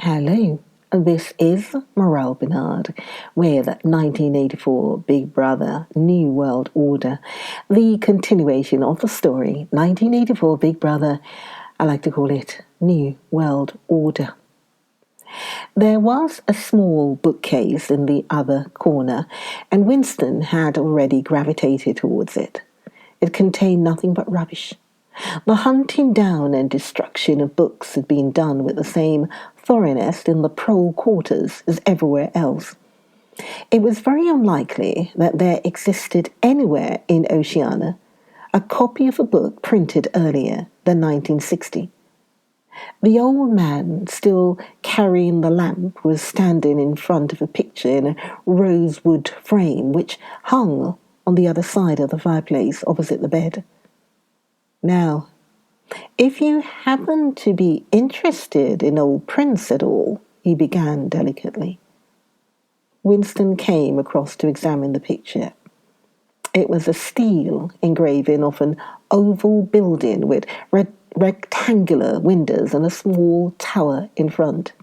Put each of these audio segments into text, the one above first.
Hello, this is Morel Benard with 1984 Big Brother New World Order, the continuation of the story 1984 Big Brother. I like to call it New World Order. There was a small bookcase in the other corner, and Winston had already gravitated towards it. It contained nothing but rubbish. The hunting down and destruction of books had been done with the same thoroughness in the prole quarters as everywhere else. It was very unlikely that there existed anywhere in Oceania a copy of a book printed earlier than 1960. The old man, still carrying the lamp, was standing in front of a picture in a rosewood frame which hung on the other side of the fireplace opposite the bed. Now, if you happen to be interested in old prints at all, he began delicately. Winston came across to examine the picture. It was a steel engraving of an oval building with rectangular windows and a small tower in front.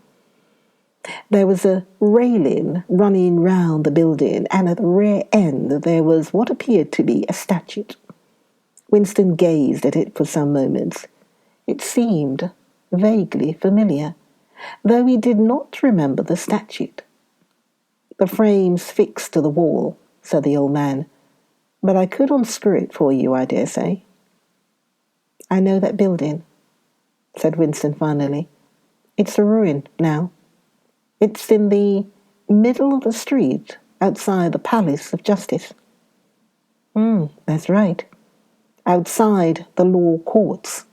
There was a railing running round the building, and at the rear end there was what appeared to be a statue. Winston gazed at it for some moments. It seemed vaguely familiar, though he did not remember the statue. "The frame's fixed to the wall," said the old man, "but I could unscrew it for you, I dare say." "I know that building," said Winston finally. "It's a ruin now. It's in the middle of the street outside the Palace of Justice." That's right. Outside the law courts.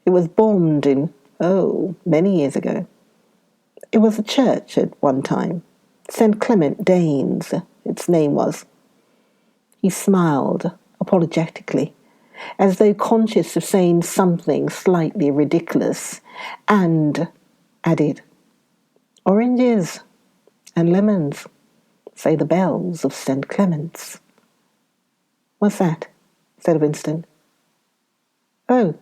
It was bombed many years ago. It was a church at one time. St. Clement Danes, its name was. He smiled apologetically, as though conscious of saying something slightly ridiculous, and added, "Oranges and lemons, say the bells of St. Clement's." "What's that?" said Winston. "Oh,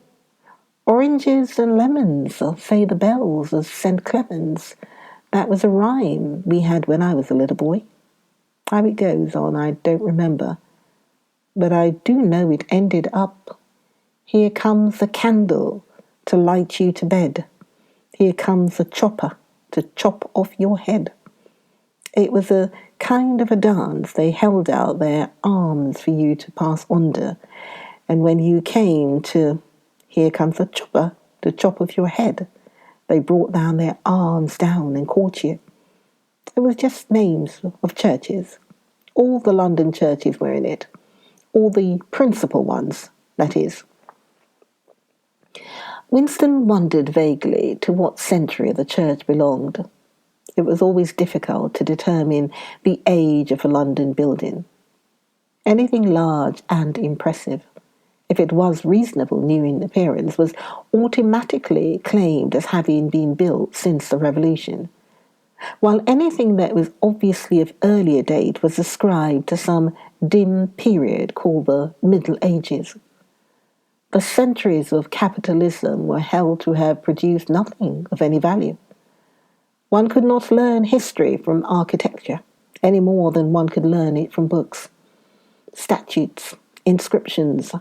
oranges and lemons, say the bells of St. Clement's. That was a rhyme we had when I was a little boy. How it goes on, I don't remember. But I do know it ended up, 'Here comes a candle to light you to bed. Here comes a chopper to chop off your head.' It was a kind of a dance. They held out their arms for you to pass under, and when you came to 'Here comes a chopper to chop off your head,' they brought down their arms down and caught you. It was just names of churches. All the London churches were in it. All the principal ones, that is." Winston wondered vaguely to what century the church belonged. It was always difficult to determine the age of a London building. Anything large and impressive, if it was reasonable new in appearance, was automatically claimed as having been built since the Revolution, while anything that was obviously of earlier date was ascribed to some dim period called the Middle Ages. The centuries of capitalism were held to have produced nothing of any value. One could not learn history from architecture any more than one could learn it from books. Statutes, inscriptions,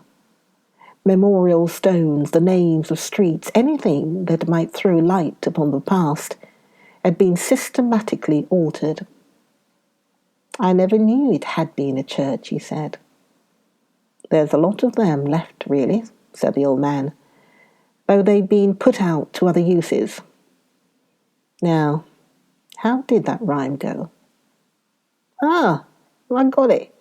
memorial stones, the names of streets, anything that might throw light upon the past, had been systematically altered. "I never knew it had been a church," he said. "There's a lot of them left, really," said the old man, "though they've been put out to other uses. Now, how did that rhyme go?" "I got it.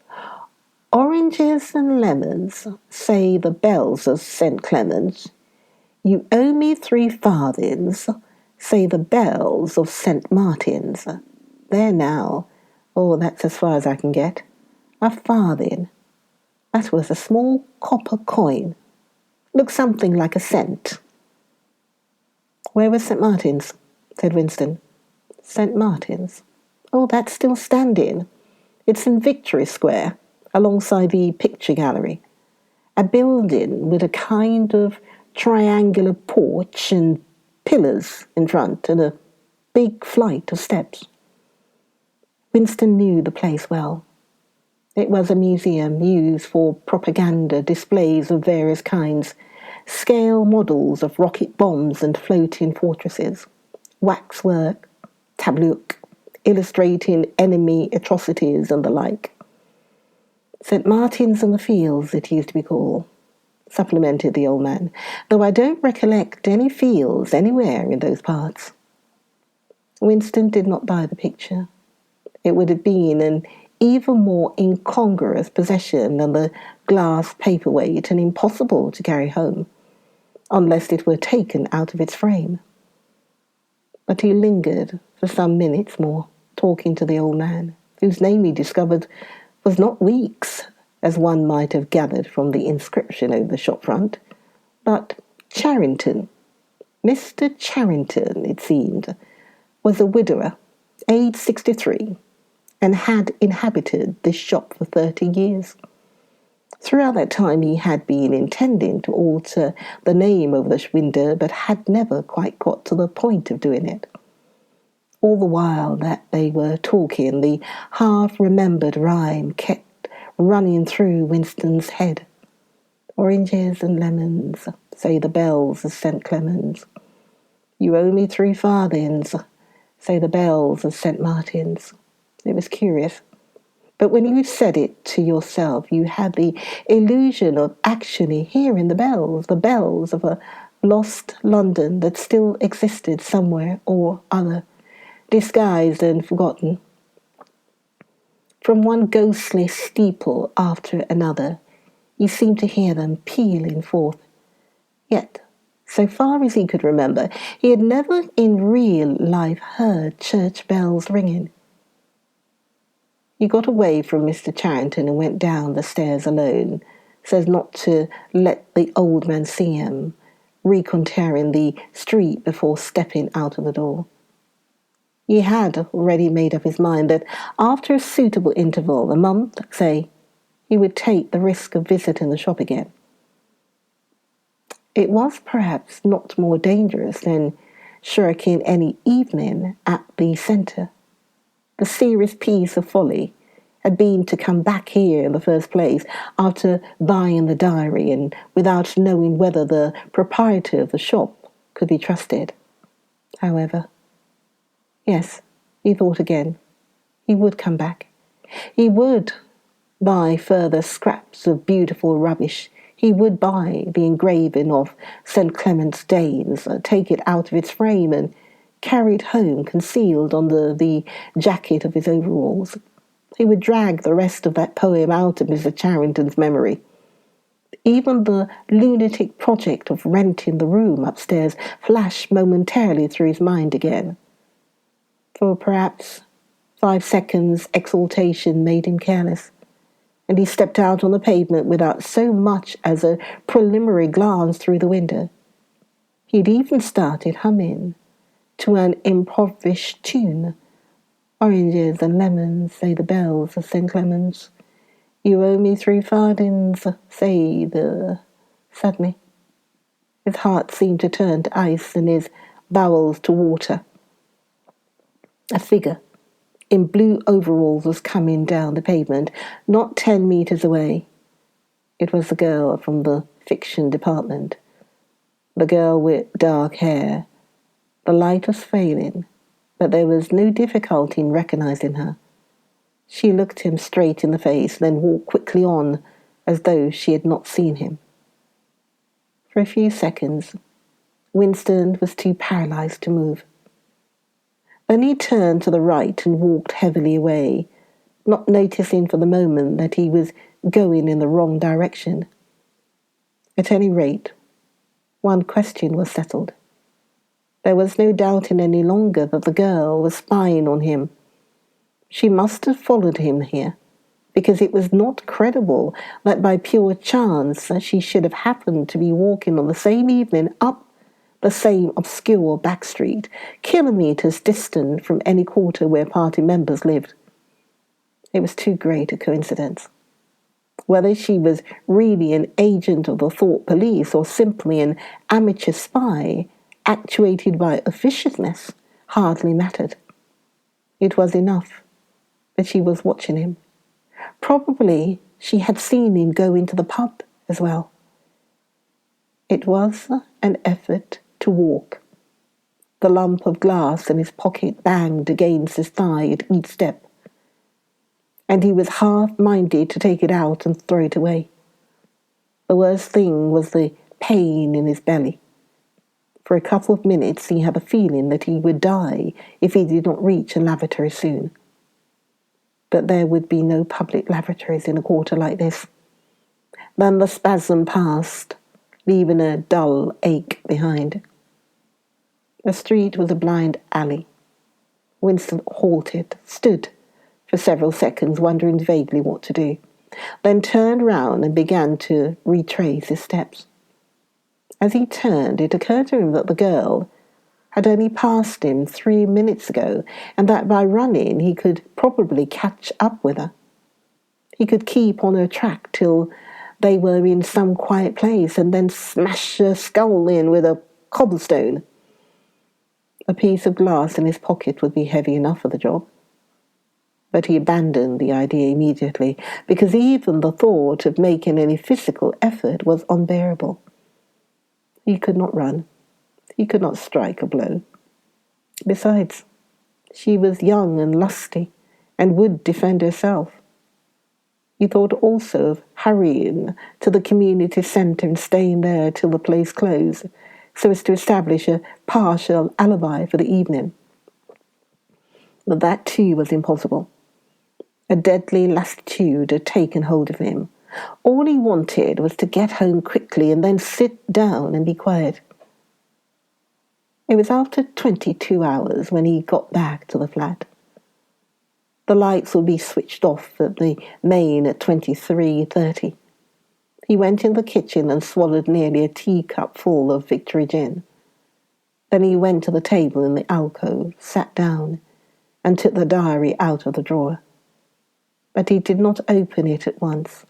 Oranges and lemons, say the bells of St. Clement's. You owe me 3 farthings, say the bells of St. Martin's. There now. That's as far as I can get. A farthing. That was a small copper coin. Looks something like a cent." "Where was St. Martin's?" said Winston. "St. Martin's? That's still standing. It's in Victory Square, alongside the picture gallery. A building with a kind of triangular porch and pillars in front, and a big flight of steps. Winston knew the place well. It was a museum used for propaganda displays of various kinds, scale models of rocket bombs and floating fortresses, waxwork, tableaux, illustrating enemy atrocities and the like. St. Martin's in the Fields, it used to be called, supplemented the old man, though I don't recollect any fields anywhere in those parts. Winston did not buy the picture. It would have been an even more incongruous possession than the glass paperweight and impossible to carry home, unless it were taken out of its frame. But he lingered for some minutes more, talking to the old man, whose name he discovered was not Weeks, as one might have gathered from the inscription over the shop front, but Charrington. Mr. Charrington, it seemed, was a widower, aged 63, and had inhabited this shop for 30 years. Throughout that time he had been intending to alter the name over the window, but had never quite got to the point of doing it. All the while that they were talking, the half-remembered rhyme kept running through Winston's head. Oranges and lemons, say the bells of St. Clement's. You owe me 3 farthings, say the bells of St. Martin's. It was curious. But when you said it to yourself, you had the illusion of actually hearing the bells of a lost London that still existed somewhere or other, disguised and forgotten. From one ghostly steeple after another, you seemed to hear them pealing forth. Yet, so far as he could remember, he had never in real life heard church bells ringing. He got away from Mr. Charrington and went down the stairs alone, so as not to let the old man see him, reconnoitering the street before stepping out of the door. He had already made up his mind that after a suitable interval, a month, say, he would take the risk of visiting the shop again. It was perhaps not more dangerous than shirking any evening at the centre. The serious piece of folly had been to come back here in the first place after buying the diary and without knowing whether the proprietor of the shop could be trusted. However, yes, he thought again. He would come back. He would buy further scraps of beautiful rubbish. He would buy the engraving of St. Clement's Danes, take it out of its frame and carry it home concealed under the jacket of his overalls. He would drag the rest of that poem out of Mr. Charrington's memory. Even the lunatic project of renting the room upstairs flashed momentarily through his mind again. For perhaps 5 seconds exaltation made him careless, and he stepped out on the pavement without so much as a preliminary glance through the window. He had even started humming to an improvised tune. Oranges and lemons, say the bells of St. Clement's. You owe me 3 farthings, say the... Suddenly, his heart seemed to turn to ice and his bowels to water. A figure in blue overalls was coming down the pavement, not 10 meters away. It was the girl from the fiction department, the girl with dark hair. The light was failing, but there was no difficulty in recognizing her. She looked him straight in the face, then walked quickly on as though she had not seen him. For a few seconds, Winston was too paralyzed to move. Then he turned to the right and walked heavily away, not noticing for the moment that he was going in the wrong direction. At any rate, one question was settled. There was no doubting any longer that the girl was spying on him. She must have followed him here, because it was not credible that by pure chance she should have happened to be walking on the same evening up the same obscure back street, kilometres distant from any quarter where party members lived. It was too great a coincidence. Whether she was really an agent of the thought police or simply an amateur spy, actuated by officiousness, hardly mattered. It was enough that she was watching him. Probably she had seen him go into the pub as well. It was an effort to walk. The lump of glass in his pocket banged against his thigh at each step, and he was half-minded to take it out and throw it away. The worst thing was the pain in his belly. For a couple of minutes he had the feeling that he would die if he did not reach a lavatory soon. But there would be no public lavatories in a quarter like this. Then the spasm passed, leaving a dull ache behind. The street was a blind alley. Winston halted, stood for several seconds, wondering vaguely what to do, then turned round and began to retrace his steps. As he turned, it occurred to him that the girl had only passed him 3 minutes ago, and that by running he could probably catch up with her. He could keep on her track till they were in some quiet place and then smash her skull in with a cobblestone. A piece of glass in his pocket would be heavy enough for the job. But he abandoned the idea immediately, because even the thought of making any physical effort was unbearable. He could not run. He could not strike a blow. Besides, she was young and lusty, and would defend herself. He thought also of hurrying to the community centre and staying there till the place closed, so as to establish a partial alibi for the evening. But that too was impossible. A deadly lassitude had taken hold of him. All he wanted was to get home quickly and then sit down and be quiet. It was after 22 hours when he got back to the flat. The lights would be switched off at the main at 23:30. He went in the kitchen and swallowed nearly a teacup full of Victory gin. Then he went to the table in the alcove, sat down, and took the diary out of the drawer. But he did not open it at once.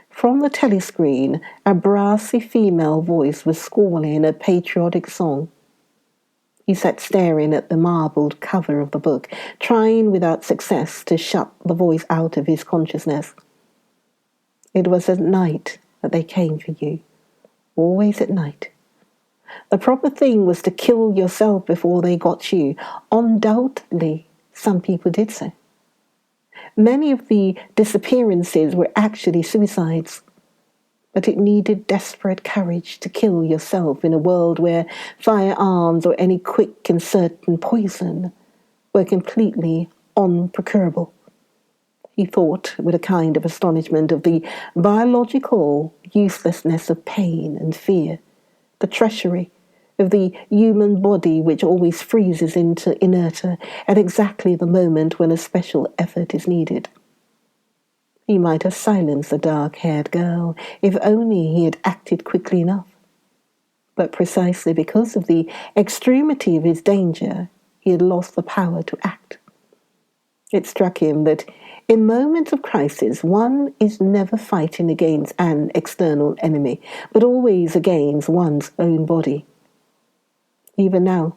From the telescreen, a brassy female voice was squalling a patriotic song. He sat staring at the marbled cover of the book, trying without success to shut the voice out of his consciousness. It was at night that they came for you, always at night. The proper thing was to kill yourself before they got you. Undoubtedly, some people did so. Many of the disappearances were actually suicides, but it needed desperate courage to kill yourself in a world where firearms or any quick and certain poison were completely unprocurable. He thought with a kind of astonishment of the biological uselessness of pain and fear, the treachery of the human body which always freezes into inertia at exactly the moment when a special effort is needed. He might have silenced the dark-haired girl if only he had acted quickly enough. But precisely because of the extremity of his danger, he had lost the power to act. It struck him that in moments of crisis, one is never fighting against an external enemy, but always against one's own body. Even now,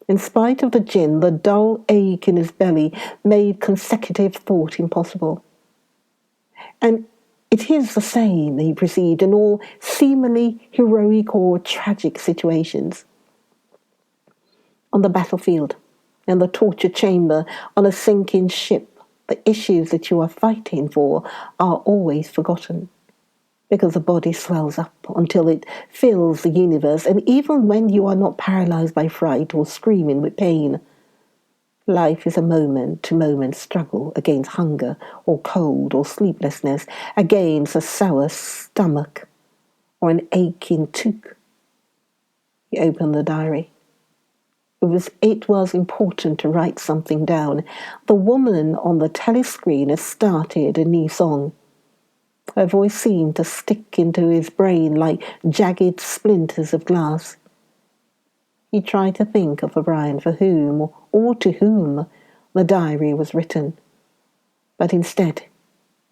in spite of the gin, the dull ache in his belly made consecutive thought impossible. And it is the same, he perceived, in all seemingly heroic or tragic situations. On the battlefield, in the torture chamber, on a sinking ship, the issues that you are fighting for are always forgotten, because the body swells up until it fills the universe, and even when you are not paralyzed by fright or screaming with pain, life is a moment-to-moment struggle against hunger or cold or sleeplessness, against a sour stomach or an aching toque. He opened the diary. It was important to write something down. The woman on the telescreen had started a new song. Her voice seemed to stick into his brain like jagged splinters of glass. He tried to think of O'Brien for whom, or to whom, the diary was written. But instead,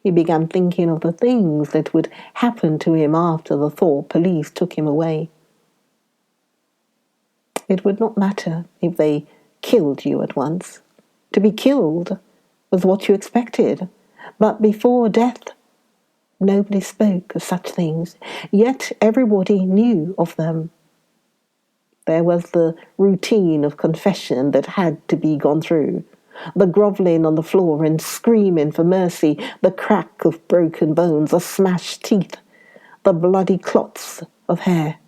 he began thinking of the things that would happen to him after the Thorpe police took him away. It would not matter if they killed you at once. To be killed was what you expected, but before death, nobody spoke of such things, yet everybody knew of them. There was the routine of confession that had to be gone through, the grovelling on the floor and screaming for mercy, the crack of broken bones, the smashed teeth, the bloody clots of hair.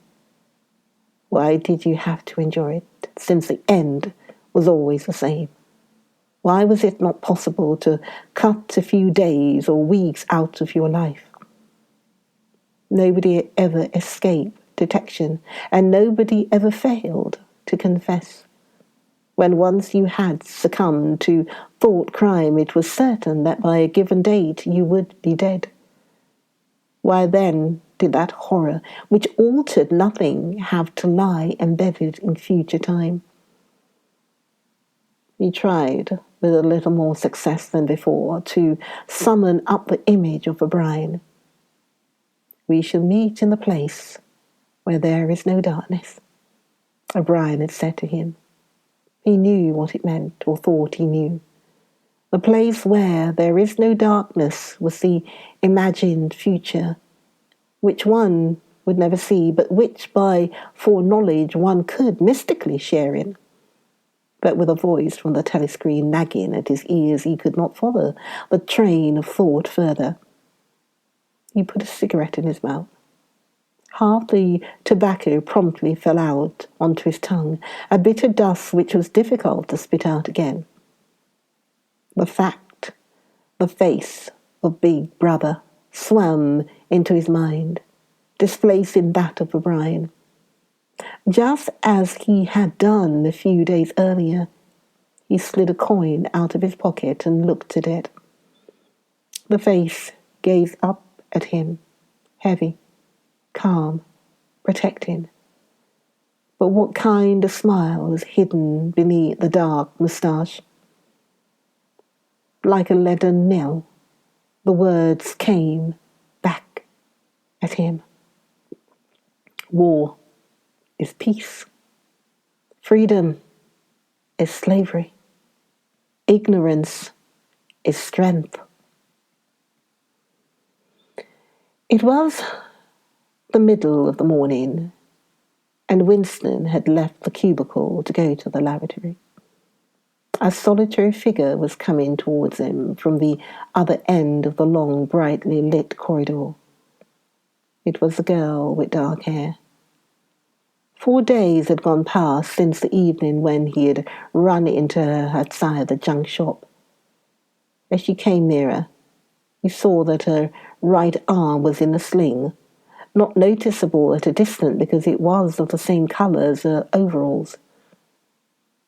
Why did you have to endure it, since the end was always the same? Why was it not possible to cut a few days or weeks out of your life? Nobody ever escaped detection, and nobody ever failed to confess. When once you had succumbed to thought crime, it was certain that by a given date you would be dead. Why then did that horror, which altered nothing, have to lie embedded in future time? He tried, with a little more success than before, to summon up the image of O'Brien. We shall meet in the place where there is no darkness, O'Brien had said to him. He knew what it meant, or thought he knew. The place where there is no darkness was the imagined future, which one would never see, but which by foreknowledge one could mystically share in. But with a voice from the telescreen nagging at his ears, he could not follow the train of thought further. He put a cigarette in his mouth. Half the tobacco promptly fell out onto his tongue, a bitter dust which was difficult to spit out again. The face of Big Brother swam into his mind, displacing that of O'Brien. Just as he had done a few days earlier, he slid a coin out of his pocket and looked at it. The face gazed up at him, heavy, calm, protecting. But what kind of smile was hidden beneath the dark moustache? Like a leaden knell, the words came back at him. War is peace. Freedom is slavery. Ignorance is strength. It was the middle of the morning, and Winston had left the cubicle to go to the lavatory. A solitary figure was coming towards him from the other end of the long, brightly lit corridor. It was a girl with dark hair. 4 days had gone past since the evening when he had run into her outside the junk shop. As she came nearer, he saw that her right arm was in a sling, not noticeable at a distance because it was of the same colour as her overalls.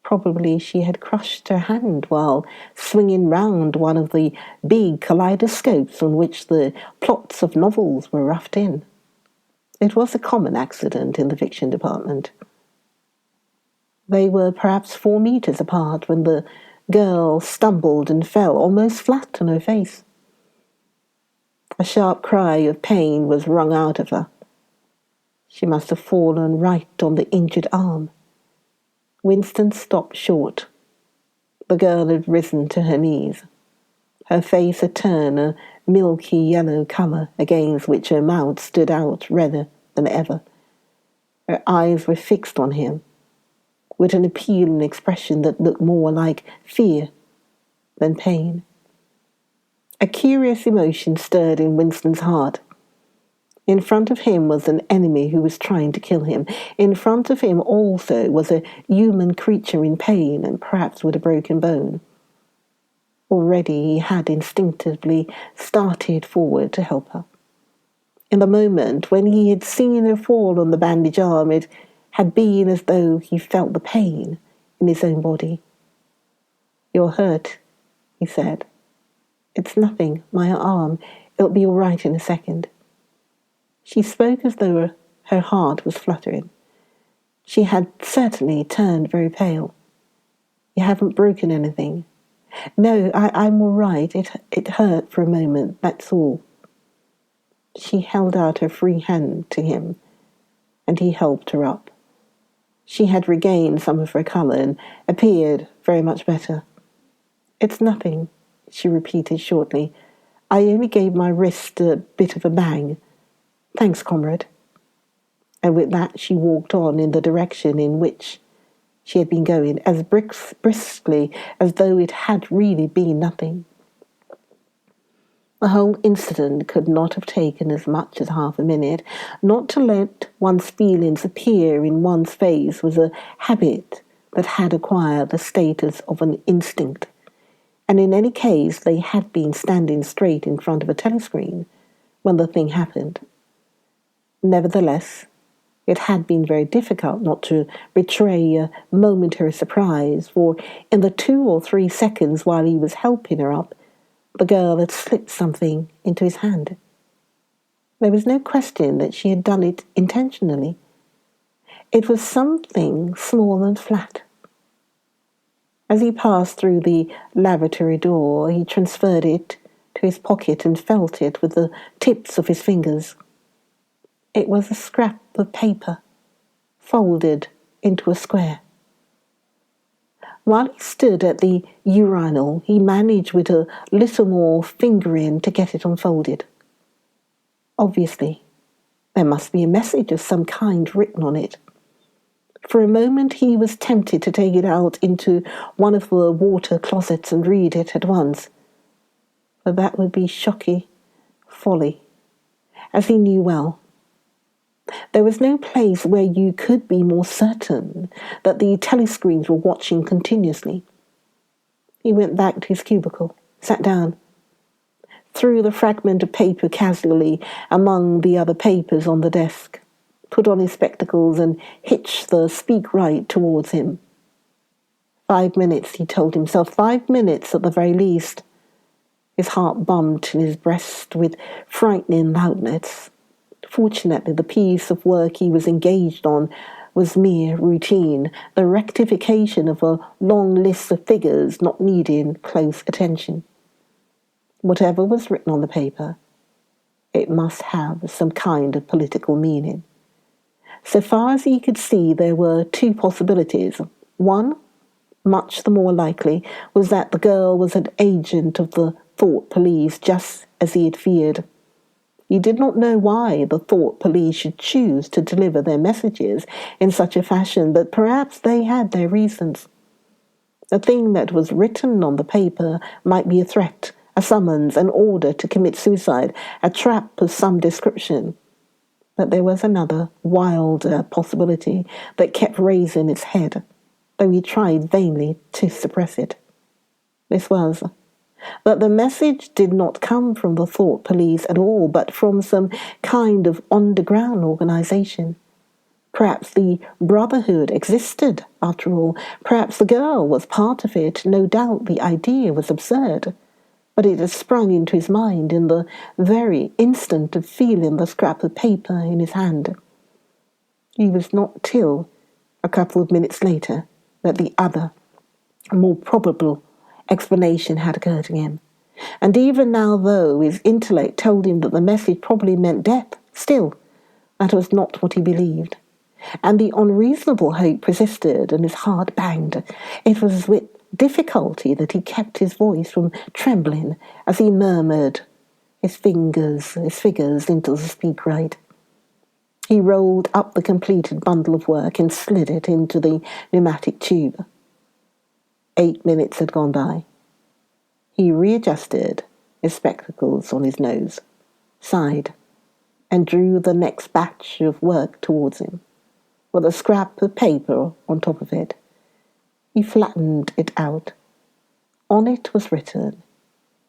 Probably she had crushed her hand while swinging round one of the big kaleidoscopes on which the plots of novels were roughed in. It was a common accident in the fiction department. They were perhaps 4 meters apart when the girl stumbled and fell almost flat on her face. A sharp cry of pain was wrung out of her. She must have fallen right on the injured arm. Winston stopped short. The girl had risen to her knees. Her face had turned a milky yellow colour against which her mouth stood out redder than ever. Her eyes were fixed on him, with an appealing expression that looked more like fear than pain. A curious emotion stirred in Winston's heart. In front of him was an enemy who was trying to kill him. In front of him also was a human creature in pain and perhaps with a broken bone. Already he had instinctively started forward to help her. In the moment when he had seen her fall on the bandaged arm, it had been as though he felt the pain in his own body. "You're hurt," he said. "It's nothing, my arm. It'll be all right in a second." She spoke as though her heart was fluttering. She had certainly turned very pale. "You haven't broken anything?" "No, I'm all right. It hurt for a moment, that's all." She held out her free hand to him, and he helped her up. She had regained some of her colour and appeared very much better. "It's nothing," she repeated shortly. "I only gave my wrist a bit of a bang. Thanks, comrade." And with that she walked on in the direction in which she had been going, as briskly as though it had really been nothing. The whole incident could not have taken as much as half a minute. Not to let one's feelings appear in one's face was a habit that had acquired the status of an instinct, and in any case they had been standing straight in front of a telescreen when the thing happened. Nevertheless, it had been very difficult not to betray a momentary surprise, for in the 2 or 3 seconds while he was helping her up, the girl had slipped something into his hand. There was no question that she had done it intentionally. It was something small and flat. As he passed through the lavatory door, he transferred it to his pocket and felt it with the tips of his fingers. It was a scrap of paper, folded into a square. While he stood at the urinal, he managed with a little more fingering to get it unfolded. Obviously, there must be a message of some kind written on it. For a moment he was tempted to take it out into one of the water closets and read it at once. But that would be shocking folly, as he knew well. There was no place where you could be more certain that the telescreens were watching continuously. He went back to his cubicle, sat down, threw the fragment of paper casually among the other papers on the desk, put on his spectacles and hitched the speak right towards him. 5 minutes, he told himself, 5 minutes at the very least. His heart bumped in his breast with frightening loudness. Fortunately, the piece of work he was engaged on was mere routine, the rectification of a long list of figures not needing close attention. Whatever was written on the paper, it must have some kind of political meaning. So far as he could see, there were 2 possibilities. One, much the more likely, was that the girl was an agent of the thought police, just as he had feared. He did not know why the thought police should choose to deliver their messages in such a fashion, but perhaps they had their reasons. The thing that was written on the paper might be a threat, a summons, an order to commit suicide, a trap of some description. But there was another, wilder possibility that kept raising its head, though he tried vainly to suppress it. This was that the message did not come from the thought police at all, but from some kind of underground organization. Perhaps the Brotherhood existed, after all. Perhaps the girl was part of it. No doubt the idea was absurd, but it had sprung into his mind in the very instant of feeling the scrap of paper in his hand. It was not till a couple of minutes later that the other, more probable explanation had occurred to him. And even now, though his intellect told him that the message probably meant death, still, that was not what he believed. And the unreasonable hope persisted, and his heart banged. It was with difficulty that he kept his voice from trembling as he murmured his figures into the speak right. He rolled up the completed bundle of work and slid it into the pneumatic tube. 8 minutes had gone by. He readjusted his spectacles on his nose, sighed, and drew the next batch of work towards him, with a scrap of paper on top of it. He flattened it out. On it was written,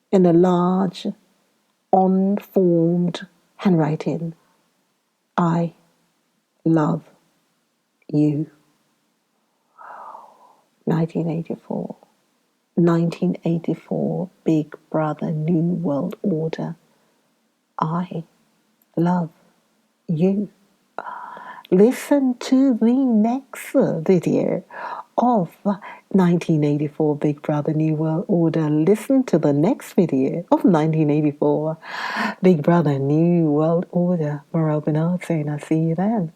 in a large, unformed handwriting, "I love you." 1984. 1984, Big Brother, New World Order. I love you. Listen to the next video of 1984, Big Brother, New World Order. Listen to the next video of 1984, Big Brother, New World Order. Morel Benard saying I'll see you then.